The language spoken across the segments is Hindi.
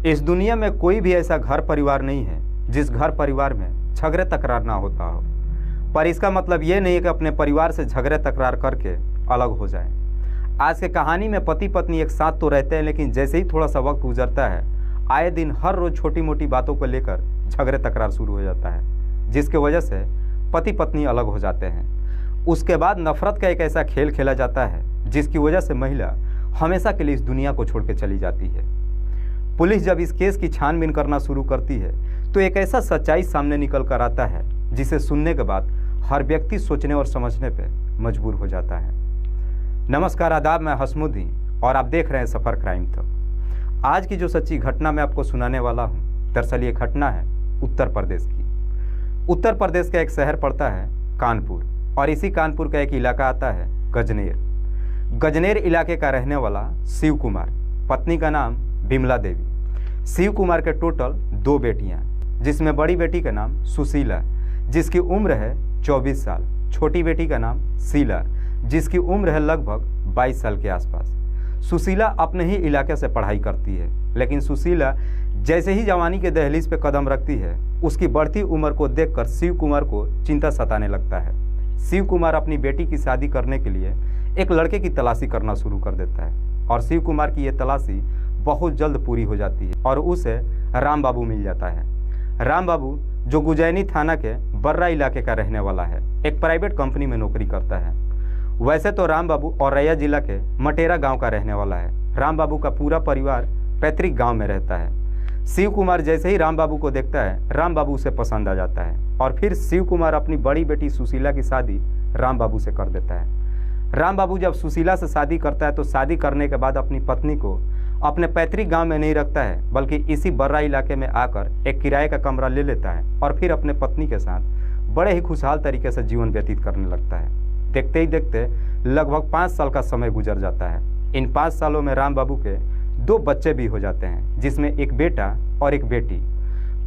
इस दुनिया में कोई भी ऐसा घर परिवार नहीं है जिस घर परिवार में झगड़े तकरार ना होता हो। पर इसका मतलब ये नहीं है कि अपने परिवार से झगड़े तकरार करके अलग हो जाएं। आज के कहानी में पति पत्नी एक साथ तो रहते हैं, लेकिन जैसे ही थोड़ा सा वक्त गुजरता है आए दिन हर रोज़ छोटी मोटी बातों को लेकर झगड़े तकरार शुरू हो जाता है, जिसकी वजह से पति पत्नी अलग हो जाते हैं। उसके बाद नफरत का एक ऐसा खेल खेला जाता है जिसकी वजह से महिला हमेशा के लिए इस दुनिया को छोड़ के चली जाती है। पुलिस जब इस केस की छानबीन करना शुरू करती है तो एक ऐसा सच्चाई सामने निकल कर आता है जिसे सुनने के बाद हर व्यक्ति सोचने और समझने पर मजबूर हो जाता है। नमस्कार, आदाब, मैं हसमुद्दीन और आप देख रहे हैं सफ़र क्राइम तक। आज की जो सच्ची घटना मैं आपको सुनाने वाला हूँ, दरअसल ये घटना है उत्तर प्रदेश की। उत्तर प्रदेश का एक शहर पड़ता है कानपुर और इसी कानपुर का एक इलाका आता है गजनेर। गजनेर इलाके का रहने वाला शिव कुमार, पत्नी का नाम बिमला देवी। शिव कुमार के टोटल 2 बेटियां, जिसमें बड़ी बेटी का नाम सुशीला जिसकी उम्र है 24 साल, छोटी बेटी का नाम शीला जिसकी उम्र है लगभग 22 साल के आसपास। सुशीला अपने ही इलाके से पढ़ाई करती है, लेकिन सुशीला जैसे ही जवानी के दहलीज पे कदम रखती है उसकी बढ़ती उम्र को देखकर शिव कुमार को चिंता सताने लगता है। शिव कुमार अपनी बेटी की शादी करने के लिए एक लड़के की तलाशी करना शुरू कर देता है और शिव कुमार की यह तलाशी बहुत जल्द पूरी हो जाती है और उसे राम बाबू मिल जाता है। राम बाबू जो गुजैनी थाना के बर्रा इलाके का रहने वाला है, एक प्राइवेट कंपनी में नौकरी करता है। वैसे तो राम बाबू औरैया जिला के मटेरा गांव का रहने वाला है। राम बाबू का पूरा परिवार पैतृक गांव में रहता है। शिव कुमार जैसे ही राम बाबू को देखता है, राम बाबू उसे पसंद आ जाता है और फिर शिव कुमार अपनी बड़ी बेटी सुशीला की शादी राम बाबू से कर देता है। राम बाबू जब सुशीला से शादी करता है तो शादी करने के बाद अपनी पत्नी को अपने पैतृक गांव में नहीं रखता है, बल्कि इसी बर्रा इलाके में आकर एक किराए का कमरा ले लेता है और फिर अपने पत्नी के साथ बड़े ही खुशहाल तरीके से जीवन व्यतीत करने लगता है। देखते ही देखते लगभग 5 साल का समय गुजर जाता है। इन 5 सालों में राम बाबू के 2 बच्चे भी हो जाते हैं, जिसमें एक बेटा और एक बेटी।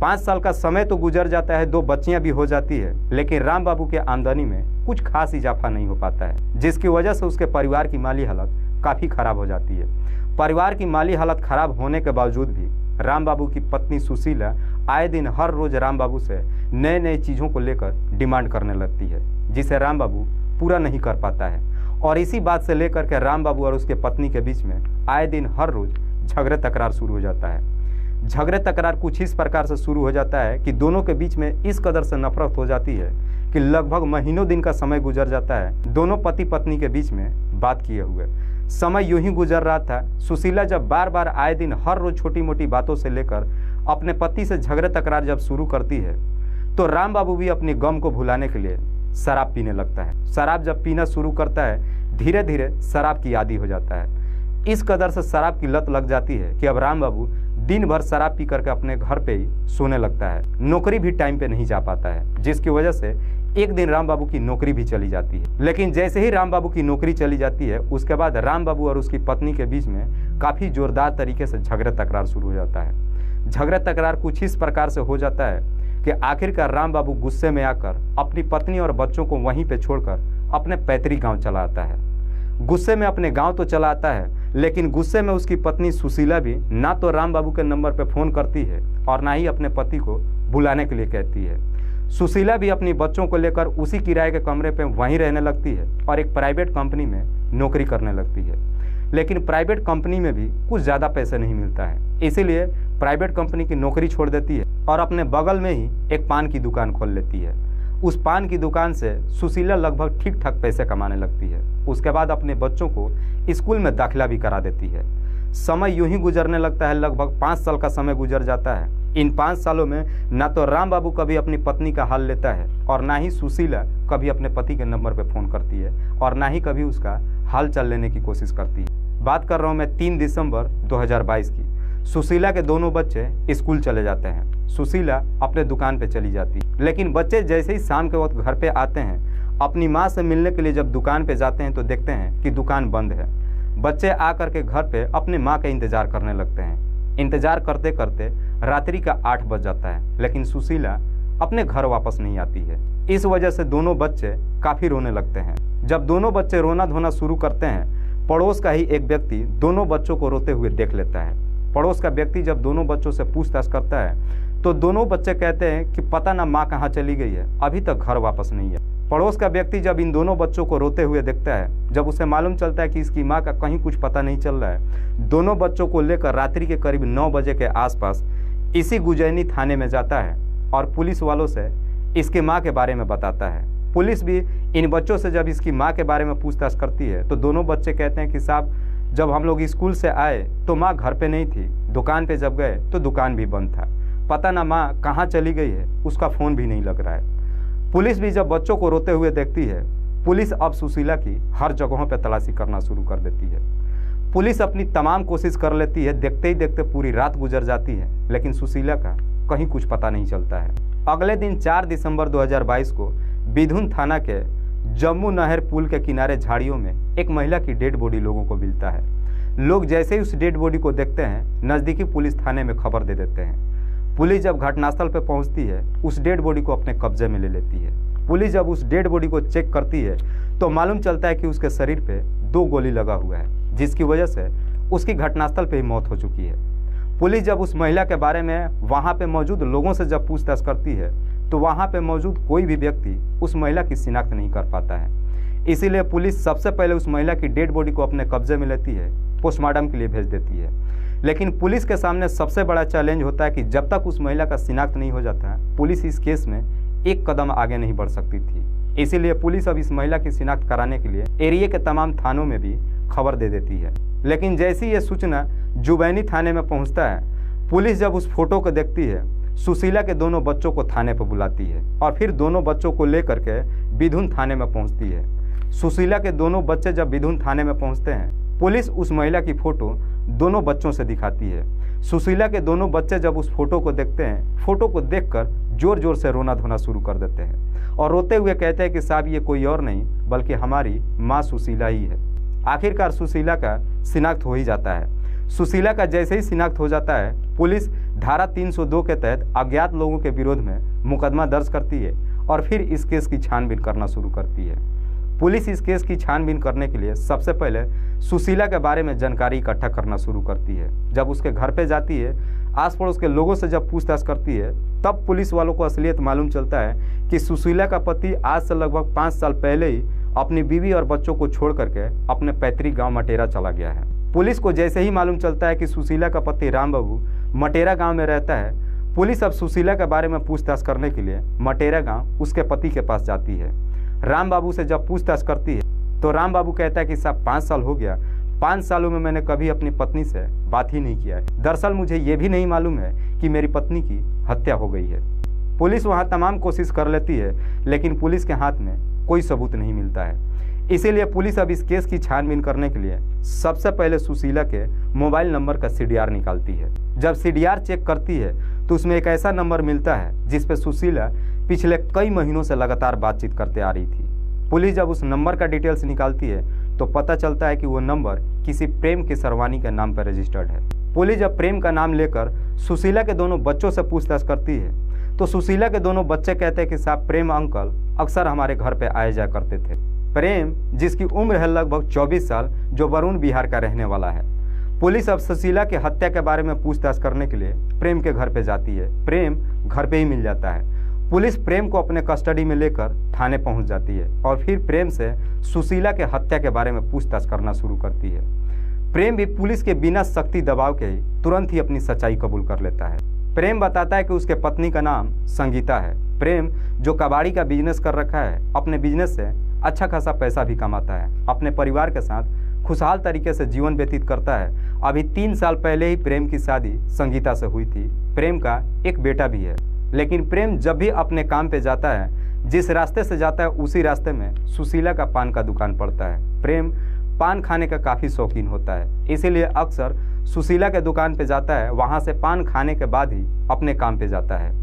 5 साल का समय तो गुजर जाता है, 2 बच्चियां भी हो जाती है, लेकिन राम बाबू के आमदनी में कुछ खास इजाफा नहीं हो पाता है, जिसकी वजह से उसके परिवार की माली हालत काफ़ी खराब हो जाती है। परिवार की माली हालत खराब होने के बावजूद भी राम बाबू की पत्नी सुशीला आए दिन हर रोज़ राम बाबू से नए नए चीज़ों को लेकर डिमांड करने लगती है, जिसे राम बाबू पूरा नहीं कर पाता है। और इसी बात से लेकर के राम बाबू और उसके पत्नी के बीच में आए दिन हर रोज़ झगड़े तकरार शुरू हो जाता है। झगड़े तकरार कुछ इस प्रकार से शुरू हो जाता है कि दोनों के बीच में इस कदर से नफरत हो जाती है कि लगभग महीनों दिन का समय गुजर जाता है दोनों पति पत्नी के बीच में बात किए हुए। समय यूं ही गुजर रहा था। सुशीला जब बार बार आए दिन हर रोज़ छोटी मोटी बातों से लेकर अपने पति से झगड़े तकरार जब शुरू करती है तो राम बाबू भी अपने गम को भुलाने के लिए शराब पीने लगता है। शराब जब पीना शुरू करता है धीरे धीरे शराब की आदी हो जाता है। इस कदर से शराब की लत लग जाती है कि अब राम बाबू दिन भर शराब पी करके अपने घर पे ही सोने लगता है। नौकरी भी टाइम पे नहीं जा पाता है, जिसकी वजह से एक दिन राम बाबू की नौकरी भी चली जाती है। लेकिन जैसे ही राम बाबू की नौकरी चली जाती है उसके बाद राम बाबू और उसकी पत्नी के बीच में काफ़ी जोरदार तरीके से झगड़े तकरार शुरू हो जाता है। झगड़े तकरार कुछ इस प्रकार से हो जाता है कि आखिरकार राम बाबू गुस्से में आकर अपनी पत्नी और बच्चों को वहीं पे छोड़कर अपने पैतृक गांव चला आता है। गुस्से में अपने गांव तो चला आता है, लेकिन गुस्से में उसकी पत्नी सुशीला भी ना तो राम बाबू के नंबर पे फ़ोन करती है और ना ही अपने पति को बुलाने के लिए कहती है। सुशीला भी अपनी बच्चों को लेकर उसी किराए के कमरे पे वहीं रहने लगती है और एक प्राइवेट कंपनी में नौकरी करने लगती है। लेकिन प्राइवेट कंपनी में भी कुछ ज़्यादा पैसे नहीं मिलता है, इसीलिए प्राइवेट कंपनी की नौकरी छोड़ देती है और अपने बगल में ही एक पान की दुकान खोल लेती है। उस पान की दुकान से सुशीला लगभग ठीक ठाक पैसे कमाने लगती है। उसके बाद अपने बच्चों को स्कूल में दाखिला भी करा देती है। समय यूं ही गुजरने लगता है। लगभग 5 साल का समय गुजर जाता है। इन 5 सालों में ना तो राम बाबू कभी अपनी पत्नी का हाल लेता है और ना ही सुशीला कभी अपने पति के नंबर पर फ़ोन करती है और ना ही कभी उसका हाल चाल लेने की कोशिश करती है। बात कर रहा हूँ मैं 3 दिसंबर 2022 की। सुशीला के दोनों बच्चे स्कूल चले जाते हैं। सुशीला अपने दुकान पे चली जाती है, लेकिन बच्चे जैसे ही शाम के वक्त घर पे आते हैं, अपनी माँ से मिलने के लिए जब दुकान पे जाते हैं तो देखते हैं कि दुकान बंद है। बच्चे आकर के घर पे अपने माँ का इंतज़ार करने लगते हैं। इंतज़ार करते करते रात्रि का 8 बज जाता है, लेकिन सुशीला अपने घर वापस नहीं आती है। इस वजह से दोनों बच्चे काफ़ी रोने लगते हैं। जब दोनों बच्चे रोना धोना शुरू करते हैं, पड़ोस का ही एक व्यक्ति दोनों बच्चों को रोते हुए देख लेता है पड़ोस का व्यक्ति जब दोनों बच्चों से पूछताछ करता है तो दोनों बच्चे कहते हैं कि पता ना माँ कहाँ चली गई है, अभी तक घर वापस नहीं है। पड़ोस का व्यक्ति जब इन दोनों बच्चों को रोते हुए देखता है, जब उसे मालूम चलता है कि इसकी माँ का कहीं कुछ पता नहीं चल रहा है, दोनों बच्चों को लेकर रात्रि के करीब 9 बजे के आसपास इसी गुजैनी थाने में जाता है और पुलिस वालों से इसकी माँ के बारे में बताता है। पुलिस भी इन बच्चों से जब इसकी माँ के बारे में पूछताछ करती है तो दोनों बच्चे कहते हैं कि साहब जब हम लोग स्कूल से आए तो माँ घर पे नहीं थी, दुकान पे जब गए तो दुकान भी बंद था, पता ना माँ कहाँ चली गई है, उसका फ़ोन भी नहीं लग रहा है। पुलिस भी जब बच्चों को रोते हुए देखती है, पुलिस अब सुशीला की हर जगहों पर तलाशी करना शुरू कर देती है। पुलिस अपनी तमाम कोशिश कर लेती है, देखते ही देखते पूरी रात गुजर जाती है, लेकिन सुशीला का कहीं कुछ पता नहीं चलता है। अगले दिन 4 दिसंबर 2022 को बिधुन थाना के जम्मू नहर पुल के किनारे झाड़ियों में एक महिला की डेड बॉडी लोगों को मिलता है। लोग जैसे ही उस डेड बॉडी को देखते हैं, नज़दीकी पुलिस थाने में खबर दे देते हैं। पुलिस जब घटनास्थल पर पहुंचती है, उस डेड बॉडी को अपने कब्जे में ले लेती है। पुलिस जब उस डेड बॉडी को चेक करती है तो मालूम चलता है कि उसके शरीर पे 2 गोली लगा हुआ है, जिसकी वजह से उसकी घटनास्थल पर ही मौत हो चुकी है। पुलिस जब उस महिला के बारे में वहाँ पे मौजूद लोगों से जब पूछताछ करती है तो वहाँ पे मौजूद कोई भी व्यक्ति उस महिला की शिनाख्त नहीं कर पाता है। इसीलिए पुलिस सबसे पहले उस महिला की डेड बॉडी को अपने कब्जे में लेती है, पोस्टमार्टम के लिए भेज देती है। लेकिन पुलिस के सामने सबसे बड़ा चैलेंज होता है कि जब तक उस महिला का शिनाख्त नहीं हो जाता है, पुलिस इस केस में एक कदम आगे नहीं बढ़ सकती थी। इसीलिए पुलिस अब इस महिला की शिनाख्त कराने के लिए एरिया के तमाम थानों में भी खबर दे देती है। लेकिन जैसी ये सूचना जुबैनी थाने में पहुंचता है, पुलिस जब उस फोटो को देखती है, सुशीला के दोनों बच्चों को थाने पर बुलाती है और फिर दोनों बच्चों को लेकर के बिधुन थाने में पहुंचती है। सुशीला के दोनों बच्चे जब बिधुन थाने में पहुंचते हैं, पुलिस उस महिला की फ़ोटो दोनों बच्चों से दिखाती है। सुशीला के दोनों बच्चे जब उस फोटो को देखते हैं, फ़ोटो को देखकर जोर जोर से रोना धोना शुरू कर देते हैं और रोते हुए कहते हैं कि साहब ये कोई और नहीं बल्कि हमारी माँ सुशीला ही है। आखिरकार सुशीला का शिनाख्त हो ही जाता है। सुशीला का जैसे ही शिनाख्त हो जाता है, पुलिस धारा 302 के तहत अज्ञात लोगों के विरोध में मुकदमा दर्ज करती है और फिर इस केस की छानबीन करना शुरू करती है। पुलिस इस केस की छानबीन करने के लिए सबसे पहले सुशीला के बारे में जानकारी इकट्ठा करना शुरू करती है। जब उसके घर पे जाती है, आस पड़ोस के लोगों से जब पूछताछ करती है, तब पुलिस वालों को असलियत मालूम चलता है कि सुशीला का पति आज से लगभग 5 साल पहले ही अपनी बीवी और बच्चों को छोड़ करके अपने पैतृक गांव मटेरा चला गया है। पुलिस को जैसे ही मालूम चलता है कि सुशीला का पति राम बाबू मटेरा गांव में रहता है, पुलिस अब सुशीला के बारे में पूछताछ करने के लिए मटेरा गांव उसके पति के पास जाती है। राम बाबू से जब पूछताछ करती है तो राम बाबू कहता है कि साहब 5 साल हो गया, 5 सालों में मैंने कभी अपनी पत्नी से बात ही नहीं किया है। दरअसल मुझे ये भी नहीं मालूम है कि मेरी पत्नी की हत्या हो गई है। पुलिस वहाँ तमाम कोशिश कर लेती है, लेकिन पुलिस के हाथ में कोई सबूत नहीं मिलता है। इसीलिए पुलिस अब इस केस की छानबीन करने के लिए सबसे पहले सुशीला के मोबाइल नंबर का CDR निकालती है। जब CDR चेक करती है तो उसमें एक ऐसा नंबर मिलता है जिस पे सुशीला पिछले कई महीनों से लगातार बातचीत करते आ रही थी। पुलिस जब उस नंबर का डिटेल्स निकालती है तो पता चलता है कि वो नंबर किसी प्रेम केसरवानी के नाम पर रजिस्टर्ड है। पुलिस जब प्रेम का नाम लेकर सुशीला के दोनों बच्चों से पूछताछ करती है तो सुशीला के दोनों बच्चे कहते हैं कि साहब प्रेम अंकल अक्सर हमारे घर पे आए जाया करते थे। प्रेम जिसकी उम्र है लगभग 24 साल, जो वरुण बिहार का रहने वाला है। पुलिस अब सुशीला के हत्या के बारे में पूछताछ करने के लिए प्रेम के घर पे जाती है। प्रेम घर पे ही मिल जाता है। पुलिस प्रेम को अपने कस्टडी में लेकर थाने पहुंच जाती है और फिर प्रेम से सुशीला के हत्या के बारे में पूछताछ करना शुरू करती है। प्रेम भी पुलिस के बिना सख्ती दबाव के ही तुरंत ही अपनी सच्चाई कबूल कर लेता है। प्रेम बताता है कि उसके पत्नी का नाम संगीता है। प्रेम जो कबाड़ी का बिजनेस कर रखा है, अपने बिजनेस से अच्छा खासा पैसा भी कमाता है, अपने परिवार के साथ खुशहाल तरीके से जीवन व्यतीत करता है। अभी 3 साल पहले ही प्रेम की शादी संगीता से हुई थी। प्रेम का एक बेटा भी है। लेकिन प्रेम जब भी अपने काम पे जाता है, जिस रास्ते से जाता है उसी रास्ते में सुशीला का पान का दुकान पड़ता है। प्रेम पान खाने का काफ़ी शौकीन होता है, इसीलिए अक्सर सुशीला के दुकान पे जाता है। वहाँ से पान खाने के बाद ही अपने काम पे जाता है।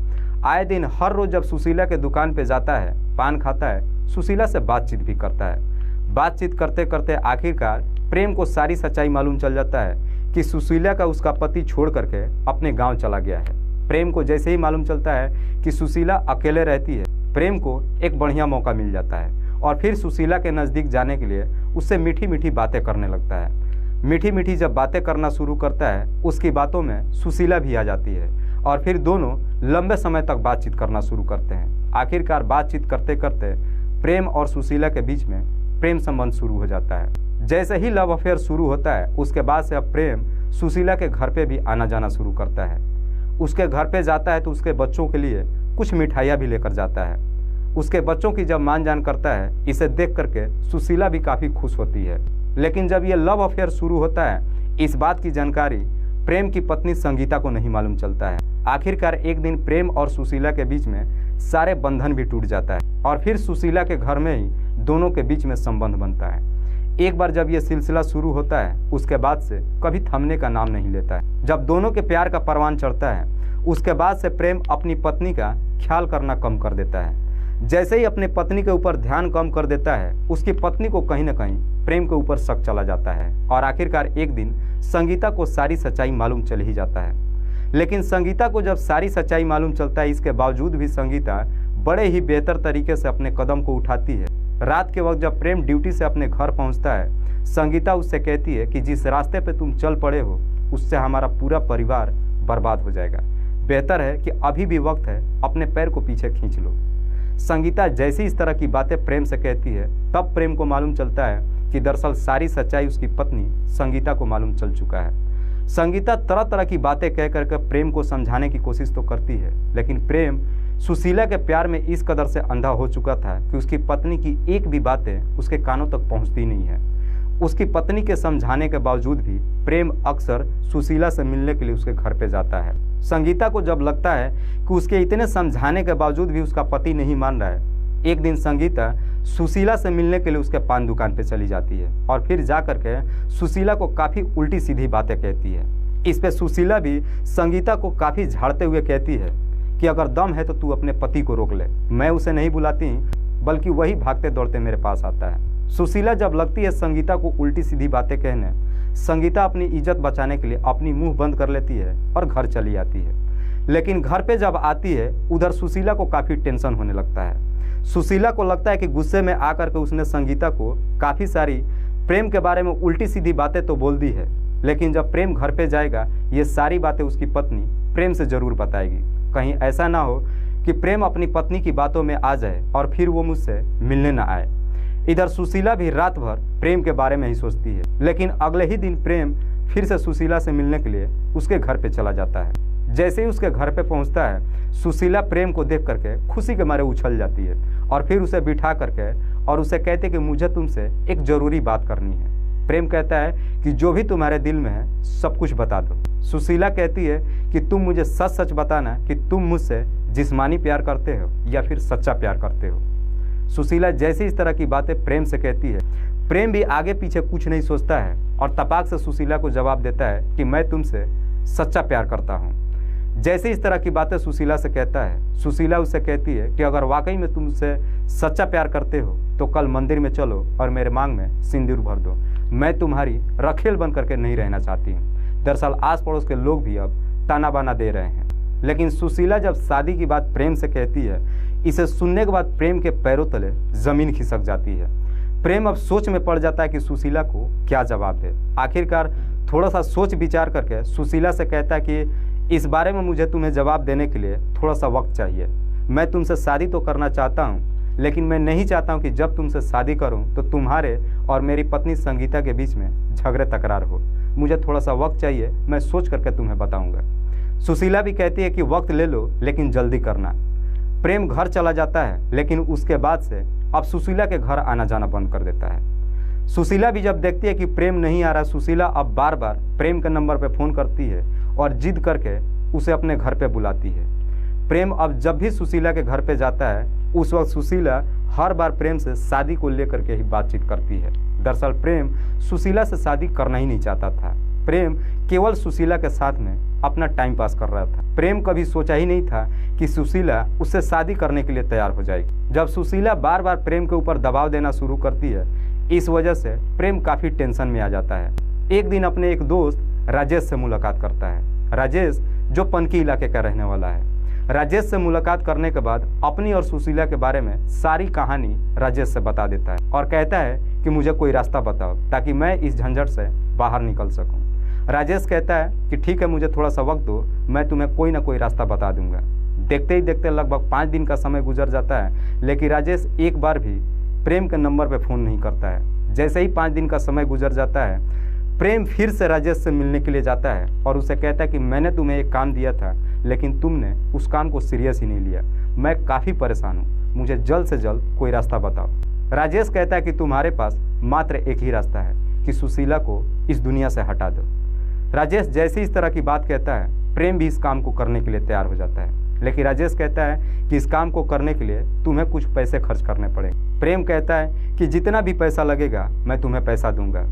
आए दिन हर रोज़ जब सुशीला के दुकान पे जाता है, पान खाता है, सुशीला से बातचीत भी करता है। बातचीत करते करते आखिरकार प्रेम को सारी सच्चाई मालूम चल जाता है कि सुशीला का उसका पति छोड़ करके अपने गांव चला गया है। प्रेम को जैसे ही मालूम चलता है कि सुशीला अकेले रहती है, प्रेम को एक बढ़िया मौका मिल जाता है और फिर सुशीला के नज़दीक जाने के लिए उससे मीठी मीठी बातें करने लगता है। मीठी मीठी जब बातें करना शुरू करता है, उसकी बातों में सुशीला भी आ जाती है और फिर दोनों लंबे समय तक बातचीत करना शुरू करते हैं। आखिरकार बातचीत करते करते प्रेम और सुशीला के बीच में प्रेम संबंध शुरू हो जाता है। जैसे ही लव अफेयर शुरू होता है, उसके बाद से अब प्रेम सुशीला के घर पे भी आना जाना शुरू करता है। उसके घर पे जाता है तो उसके बच्चों के लिए कुछ मिठाइयाँ भी लेकर जाता है। उसके बच्चों की जब मान जान करता है, इसे देख करके सुशीला भी काफ़ी खुश होती है। लेकिन जब ये लव अफेयर शुरू होता है, इस बात की जानकारी प्रेम की पत्नी संगीता को नहीं मालूम चलता है। आखिरकार एक दिन प्रेम और सुशीला के बीच में सारे बंधन भी टूट जाता है और फिर सुशीला के घर में ही दोनों के बीच में संबंध बनता है। एक बार जब ये सिलसिला शुरू होता है, उसके बाद से कभी थमने का नाम नहीं लेता है। जब दोनों के प्यार का परवान चढ़ता है, उसके बाद से प्रेम अपनी पत्नी का ख्याल करना कम कर देता है। जैसे ही अपनी पत्नी के ऊपर ध्यान कम कर देता है, उसकी पत्नी को कहीं ना कहीं प्रेम के ऊपर शक चला जाता है और आखिरकार एक दिन संगीता को सारी सच्चाई मालूम चल ही जाता है। लेकिन संगीता को जब सारी सच्चाई मालूम चलता है, इसके बावजूद भी संगीता बड़े ही बेहतर तरीके से अपने कदम को उठाती है। रात के वक्त जब प्रेम ड्यूटी से अपने घर पहुंचता है, संगीता उससे कहती है कि जिस रास्ते पे तुम चल पड़े हो, उससे हमारा पूरा परिवार बर्बाद हो जाएगा। बेहतर है कि अभी भी वक्त है, अपने पैर को पीछे खींच लो। संगीता जैसी इस तरह की बातें प्रेम से कहती है, तब प्रेम को मालूम चलता है कि दरअसल सारी सच्चाई उसकी पत्नी संगीता को मालूम चल चुका है। संगीता तरह तरह की बातें कह करके प्रेम को समझाने की कोशिश तो करती है, लेकिन प्रेम सुशीला के प्यार में इस कदर से अंधा हो चुका था कि उसकी पत्नी की एक भी बातें उसके कानों तक पहुंचती नहीं है। उसकी पत्नी के समझाने के बावजूद भी प्रेम अक्सर सुशीला से मिलने के लिए उसके घर पे जाता है। संगीता को जब लगता है कि उसके इतने समझाने के बावजूद भी उसका पति नहीं मान रहा है, एक दिन संगीता सुशीला से मिलने के लिए उसके पान दुकान पे चली जाती है और फिर जा कर के सुशीला को काफ़ी उल्टी सीधी बातें कहती है। इस पे सुशीला भी संगीता को काफ़ी झाड़ते हुए कहती है कि अगर दम है तो तू अपने पति को रोक ले। मैं उसे नहीं बुलाती, बल्कि वही भागते दौड़ते मेरे पास आता है। सुशीला जब लगती है संगीता को उल्टी सीधी बातें कहने, संगीता अपनी इज्जत बचाने के लिए अपनी मुंह बंद कर लेती है और घर चली आती है। लेकिन घर पे जब आती है, उधर सुशीला को काफ़ी टेंशन होने लगता है। सुशीला को लगता है कि गुस्से में आकर के उसने संगीता को काफ़ी सारी प्रेम के बारे में उल्टी सीधी बातें तो बोल दी है, लेकिन जब प्रेम घर पे जाएगा, ये सारी बातें उसकी पत्नी प्रेम से ज़रूर बताएगी। कहीं ऐसा ना हो कि प्रेम अपनी पत्नी की बातों में आ जाए और फिर वो मुझसे मिलने ना आए। इधर सुशीला भी रात भर प्रेम के बारे में ही सोचती है, लेकिन अगले ही दिन प्रेम फिर से सुशीला से मिलने के लिए उसके घर पे चला जाता है। जैसे ही उसके घर पे पहुंचता है, सुशीला प्रेम को देख करके खुशी के मारे उछल जाती है और फिर उसे बिठा करके और उसे कहते कि मुझे तुमसे एक ज़रूरी बात करनी है। प्रेम कहता है कि जो भी तुम्हारे दिल में है सब कुछ बता दो। सुशीला कहती है कि तुम मुझे सच सच बताना कि तुम मुझसे जिस्मानी प्यार करते हो या फिर सच्चा प्यार करते हो। सुशीला जैसे इस तरह की बातें प्रेम से कहती है, प्रेम भी आगे पीछे कुछ नहीं सोचता है और तपाक से सुशीला को जवाब देता है कि मैं तुमसे सच्चा प्यार करता हूँ। जैसे इस तरह की बातें सुशीला से कहता है, सुशीला उससे कहती है कि अगर वाकई में तुमसे सच्चा प्यार करते हो तो कल मंदिर में चलो और मेरे मांग में सिंदूर भर दो। मैं तुम्हारी रखेल बन करके नहीं रहना चाहती हूँ। दरअसल आस पड़ोस के लोग भी अब ताना बाना दे रहे हैं। लेकिन सुशीला जब शादी की बात प्रेम से कहती है, इसे सुनने के बाद प्रेम के पैरों तले ज़मीन खिसक जाती है। प्रेम अब सोच में पड़ जाता है कि सुशीला को क्या जवाब दे। आखिरकार थोड़ा सा सोच विचार करके सुशीला से कहता है कि इस बारे में मुझे तुम्हें जवाब देने के लिए थोड़ा सा वक्त चाहिए। मैं तुमसे शादी तो करना चाहता हूँ, लेकिन मैं नहीं चाहता हूँ कि जब तुमसे शादी करूँ तो तुम्हारे और मेरी पत्नी संगीता के बीच में झगड़े तकरार हो। मुझे थोड़ा सा वक्त चाहिए, मैं सोच करके तुम्हें बताऊँगा। सुशीला भी कहती है कि वक्त ले लो, लेकिन जल्दी करना। प्रेम घर चला जाता है, लेकिन उसके बाद से अब सुशीला के घर आना जाना बंद कर देता है। सुशीला भी जब देखती है कि प्रेम नहीं आ रहा, सुशीला अब बार बार प्रेम के नंबर पर फ़ोन करती है और जिद करके उसे अपने घर पे बुलाती है। प्रेम अब जब भी सुशीला के घर पे जाता है, उस वक्त सुशीला हर बार प्रेम से शादी को लेकर के ही बातचीत करती है। दरअसल प्रेम सुशीला से शादी करना ही नहीं चाहता था। प्रेम केवल सुशीला के साथ में अपना टाइम पास कर रहा था। प्रेम कभी सोचा ही नहीं था कि सुशीला उससे शादी करने के लिए तैयार हो जाएगी। जब सुशीला बार बार प्रेम के ऊपर दबाव देना शुरू करती है, इस वजह से प्रेम काफ़ी टेंशन में आ जाता है। एक दिन अपने एक दोस्त राजेश से मुलाकात करता है। राजेश जो पनकी इलाके का रहने वाला है। राजेश से मुलाकात करने के बाद अपनी और सुशीला के बारे में सारी कहानी राजेश से बता देता है और कहता है कि मुझे कोई रास्ता बताओ ताकि मैं इस झंझट से बाहर निकल सकूं। राजेश कहता है कि ठीक है, मुझे थोड़ा सा वक्त दो, मैं तुम्हें कोई ना कोई रास्ता बता दूंगा। देखते ही देखते लगभग 5 दिन का समय गुजर जाता है, लेकिन राजेश एक बार भी प्रेम के नंबर पर फ़ोन नहीं करता है। जैसे ही 5 दिन का समय गुजर जाता है, प्रेम फिर से राजेश से मिलने के लिए जाता है और उसे कहता है कि मैंने तुम्हें एक काम दिया था, लेकिन तुमने उस काम को सीरियस ही नहीं लिया। मैं काफ़ी परेशान हूँ, मुझे जल्द से जल्द कोई रास्ता बताओ। राजेश कहता है कि तुम्हारे पास मात्र एक ही रास्ता है कि सुशीला को इस दुनिया से हटा दो। राजेश जैसे इस तरह की बात कहता है, प्रेम भी इस काम को करने के लिए तैयार हो जाता है, लेकिन राजेश कहता है कि इस काम को करने के लिए तुम्हें कुछ पैसे खर्च करने पड़ेंगे। प्रेम कहता है कि जितना भी पैसा लगेगा मैं तुम्हें पैसा दूंगा।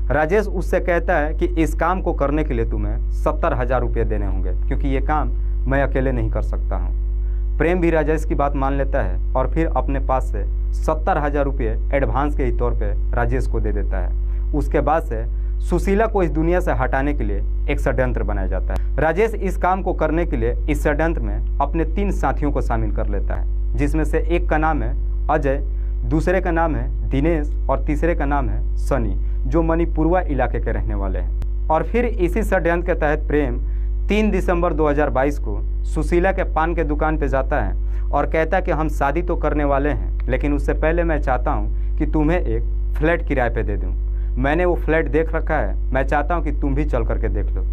राजेश उससे कहता है कि इस काम को करने के लिए तुम्हें 70,000 रुपये देने होंगे, क्योंकि ये काम मैं अकेले नहीं कर सकता हूँ। प्रेम भी राजेश की बात मान लेता है और फिर अपने पास से 70,000 रुपये एडवांस के ही तौर पे राजेश को दे देता है। उसके बाद से सुशीला को इस दुनिया से हटाने के लिए एक षड्यंत्र बनाया जाता है। राजेश इस काम को करने के लिए इस षड्यंत्र में अपने 3 साथियों को शामिल कर लेता है, जिसमें से एक का नाम है अजय, दूसरे का नाम है दिनेश और तीसरे का नाम है सनी, जो मणिपुरवा इलाके के रहने वाले हैं। और फिर इसी षड्यंत्र के तहत प्रेम 3 दिसंबर 2022 को सुशीला के पान के दुकान पे जाता है और कहता है कि हम शादी तो करने वाले हैं, लेकिन उससे पहले मैं चाहता हूँ कि तुम्हें एक फ्लैट किराए पे दे दूँ। मैंने वो फ्लैट देख रखा है, मैं चाहता हूँ कि तुम भी चल करके देख लो।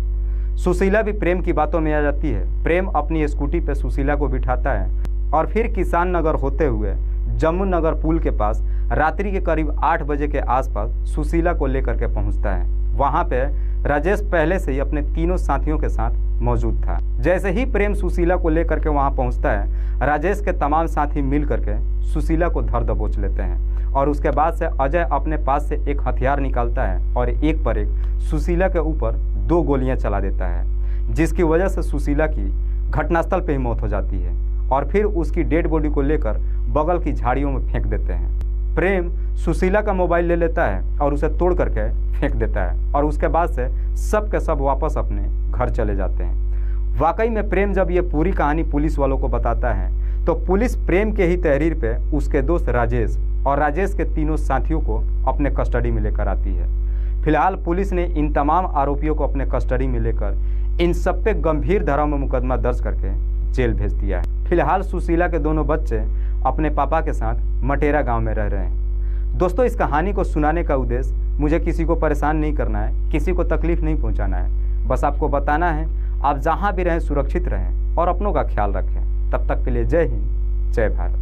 सुशीला भी प्रेम की बातों में आ जाती है। प्रेम अपनी स्कूटी पे सुशीला को बिठाता है और फिर किसान नगर होते हुए जम्मू नगर पुल के पास रात्रि के करीब 8 बजे के आसपास सुशीला को लेकर के पहुंचता है। वहां पे राजेश पहले से ही अपने तीनों साथियों के साथ मौजूद था। जैसे ही प्रेम सुशीला को लेकर के वहां पहुंचता है, राजेश के तमाम साथी मिल करके सुशीला को धर दबोच लेते हैं और उसके बाद से अजय अपने पास से एक हथियार निकालता है और एक पर एक सुशीला के ऊपर 2 गोलियां चला देता है, जिसकी वजह से सुशीला की घटनास्थल पर ही मौत हो जाती है और फिर उसकी डेड बॉडी को लेकर बगल की झाड़ियों में फेंक देते हैं। प्रेम सुशीला का मोबाइल ले लेता है और उसे तोड़ करके फेंक देता है और उसके बाद से सब के सब वापस अपने घर चले जाते हैं। वाकई में प्रेम जब ये पूरी कहानी पुलिस वालों को बताता है तो पुलिस प्रेम के ही तहरीर पे उसके दोस्त राजेश और राजेश के तीनों साथियों को अपने कस्टडी में लेकर आती है। फिलहाल पुलिस ने इन तमाम आरोपियों को अपने कस्टडी में लेकर इन सब पे गंभीर धाराओं में मुकदमा दर्ज करके जेल भेज दिया है। फिलहाल सुशीला के दोनों बच्चे अपने पापा के साथ मटेरा गांव में रह रहे हैं। दोस्तों, इस कहानी को सुनाने का उद्देश्य मुझे किसी को परेशान नहीं करना है, किसी को तकलीफ नहीं पहुंचाना है। बस आपको बताना है आप जहां भी रहें सुरक्षित रहें और अपनों का ख्याल रखें। तब तक के लिए जय हिंद, जय भारत।